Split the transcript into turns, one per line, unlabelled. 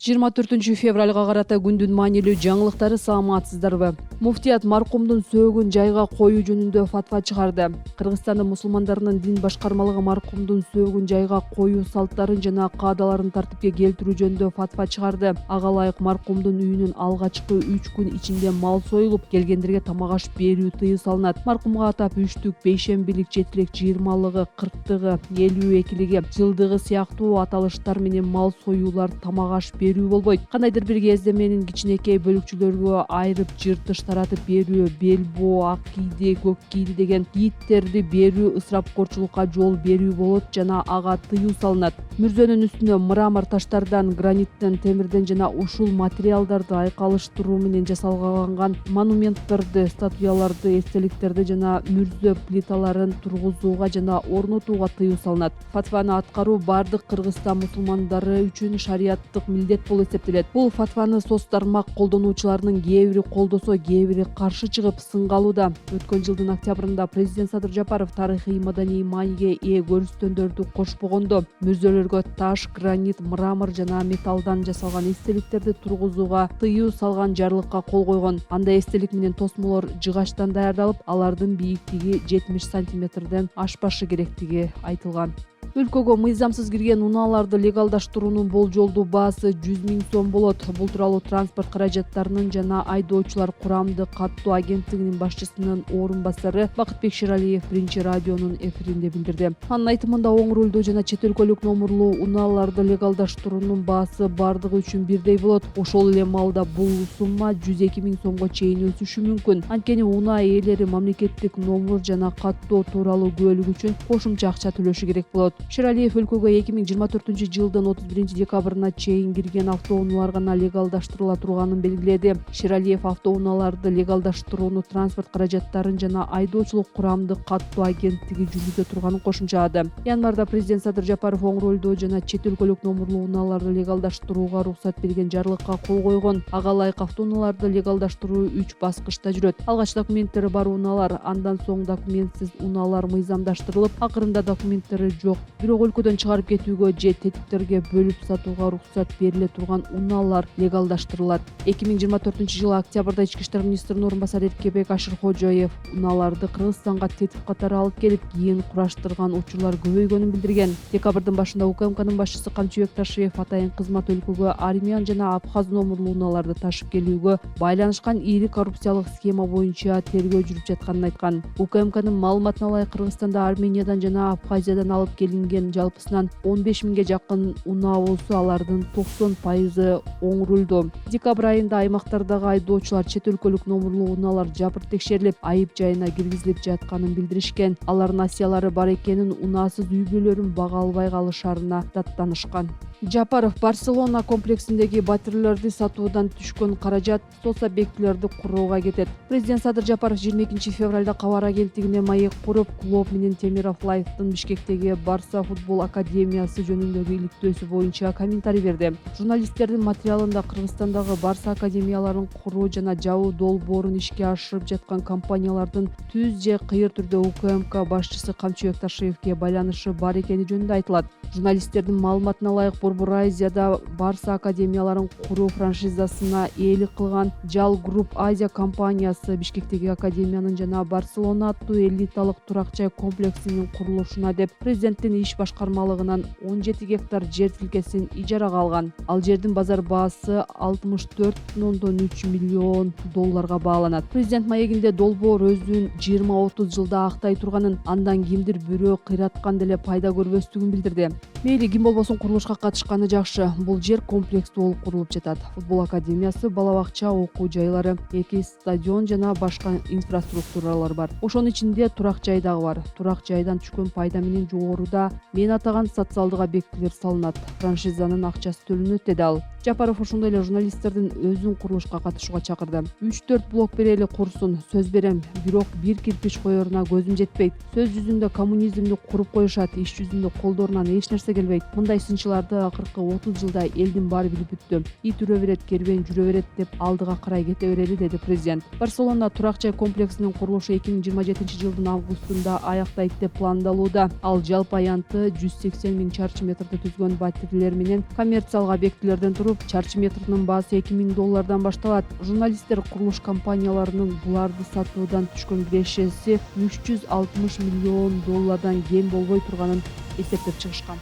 24 февралга карата күндүн маанилүү жаңылыктары саламатсыздарбы? Муфтият маркумдун сөөгүн жайга коюу жөнүндө фатва чыгарды. Кыргызстандын мусулмандарынын дин башкармалыгы маркумдун сөөгүн жайга коюу салттарын жана каадаларын тартипке келтирүү жөнүндө фатва чыгарды. Ага ылайык маркумдун үйүнүн алгачкы 3 күн ичинде мал союлуп, келгендерге тамак аш берүү тыюу салынат. Маркумга атап үчтүк, бейшембилик, жетилик, 20-лыгы, 40-тыгы, 52-лиги, жылдыгы сыяктуу аталыштар менен мал союулар, тамак аш берүү болбойт. Кандайдыр бир кезде менин кичинекей бөлүкчөлөргө айрып, жыртыш таратып берүү, бел боо, ак кийди, көк кийди деген кийиттерди берүү ысырапкорчулукка жол берүү болот жана ага тыюу салынат. Мүрзөнүн үстүнө мрамор таштардан, граниттен, темирден жана ушул материалдарды айкалыштыруу менен жасалган монументтарды, статуяларды, эстеликтерди жана мүрзө плиталарын тургузууга жана орнотууга тыюу салынат. Фатваны аткаруу бардык Кыргызстан мусулмандары үчүн шариаттык милдет болуп эсептелет. Бул фатваны соц тармак колдонуучуларынын кээ бири колдосо, кээ бири каршы чыгып сынга алууда. Өткөн жылдын октябрында президент Садыр Жапаров тарыхый маданий мааниге ээ көрүстөндөрдү кошпогондо мүрзөлөргө таш, гранит, мрамор жана металлдан жасалган эстеликтерди тургузууга тыюу салган жарлыкка кол койгон. Анда эстелик менен тосмолор жыгачтан даярдалып, алардын бийиктиги 70 сантиметрден ашпашы керектиги айтылган. Өлкөгө мыйзамсыз кирген унааларды легалдаштыруунун болжолдуу баасы 100 000 сом болот. Бул тууралуу транспорт каражаттарынын жана айдоочулар курамдык каттоо агенттигинин башчысынын орун басары Бакытбек Ширалиев Биринчи радионун эфиринде билдирди. Анын айтымында оң рулдуу жана чет өлкөлүк номурлуу унааларды легалдаштыруунун баасы бардыгы үчүн бирдей болот. Ошол эле маалда бул сумма 102 000 сомго чейин өсүшү мүмкүн. Анткени унаа ээлери мамлекеттик номур жана каттоо тууралуу күбөлүк үчүн кошумча акча төлөшү керек болот. Ширалиев өлкөгө 2024 жылдын 31 декабрына чейин кирген автоунаалар гана легалдаштырыла турганын белгиледи. Ширалиев автоунааларды легалдаштырууну транспорт каражаттарын жана айдоочулук курамдык каттоо агенттиги жүргүзө турганын кошумчалады. Январда президент Садыр Жапаров оң ролдуу жана чет өлкөлүк номурлуу унааларды легалдаштырууга уруксат берген жарлыкка кол койгон. Ага ылайык автоунааларды легалдаштыруу 3 баскычта жүрөт. Алгач документтери бар унаалар, андан соң документсиз унаалар мыйзамдаштырылып, акырында документтери жок, бирок өлкөдөн чыгарып кетүүгө же тетиктерге бөлүп сатууга уруксат бериле турган унаалар легалдаштырылат. 2024 жылы октябрда ички иштер министринин орун басары Эркебек Ашыркожоев унааларды Кыргызстанга тетик катары алып келип, кийин кураштырган учурлар көбөйгөнүн билдирген. Декабрдын башында УКМКнын башчысы Камчыбек Ташиев атайын кызмат өлкөгө армян жана абхаз номурлуу унааларды ташып келүүгө байланышкан ири коррупциялык схема боюнча тергөө жүрүп жатканын айткан. УКМКнын маалыматына ылайык Кыргызстанда Армениядан жана Абхазиядан алып келинген жалпысынан 15 000ге жакын унаа болсо, алардын 90% оң рулдуу. Декабрь айында аймактардагы айдоочулар чет өлкөлүк номурлуу унаалар жабыр текшерилип, айып жайына киргизилип жатканын билдиришкен. Алардын асиялары бар экенин, унаасыз үй бүлөлөрүн бага албай калышарына даттанышкан. Жапаров Барселона комплексиндеги батирлерди сатуудан түшкөн каражат соц объектилерди курууга кетет. Президент Садыр Жапаров 22 февралда кабар агенттигине маек куруп, клуб менен Темиров Лайфтын Бишкектеги Барса футбол академиясы жөнүндөгү иликтөөсү боюнча комментарий берди. Журналисттердин материалында Кыргызстандагы Барса академияларын куруу жана жабуу долбоорун ишке ашырып жаткан компаниялардын түз же кыйыр түрдө УКМК башчысы Камчыбек Ташиевке байланышы бар экени жөнүндө айтылат. Журналисттердин маалыматына ылайык, Борбор Азияда Барса академияларын куруу франшизасына ээлик кылган Жал Групп Азия компаниясы Бишкектеги академиянын жана Барселона аттуу элиталык турак жай комплексинин курулушуна деп президенттин иш башкармалыгынан 17 гектар жер тилкесин ижарага алган. Ал жердин базар баасы 64,3 миллион долларга бааланат. Президент маегинде долбоор өзүн 20-30 жылда актай турганын, андан кимдир бирөө кыйраткан деле пайда көрбөстүгүн билдирди. Мейли ким болбосун курулушка катышканы жакшы. Бул жер комплекстүү болуп курулуп жатат. Футбол академиясы, бала бакча, окуу жайлары, 2 стадион жана башка инфраструктуралар бар. Ошонун ичинде турак жай дагы бар. Турак жайдан түшкөн пайда менен жогоруда мен атаган социалдык объектилер салынат. Франшизанын акчасы төлөнөт, деди ал. Жапаров ошондой эле журналисттердин өзүн курулушка катышууга чакырды. 3-4 блок берели курсун, сөз берем, бирок бир кирпич коеруна көзүм жетпейт. Сөз жүзүндө коммунизмди куруп коюшат, иш жүзүндө колдорунан эч нерсе келбейт. Мындай сынчыларды дагы 40-30 жылда элдин баары билип бүттү. Ит үрө берет, кербен жүрө берет деп алдыга карай кете берели, деди президент. Барселона турак жай комплексинин курулушу 2027 жылдын августунда аяктайт деп пландалууда. Ал жалпы аянты 180 000 чарчы метрди түзгөн батирлер менен коммерциялык объектилерден туруп, чарчы метринин баасы $2000 башталат. Журналисттер курулуш компанияларынын буларды сатуудан түшкөн кирешеси $360 миллион кем болбой турганын эсептеп чыгышкан.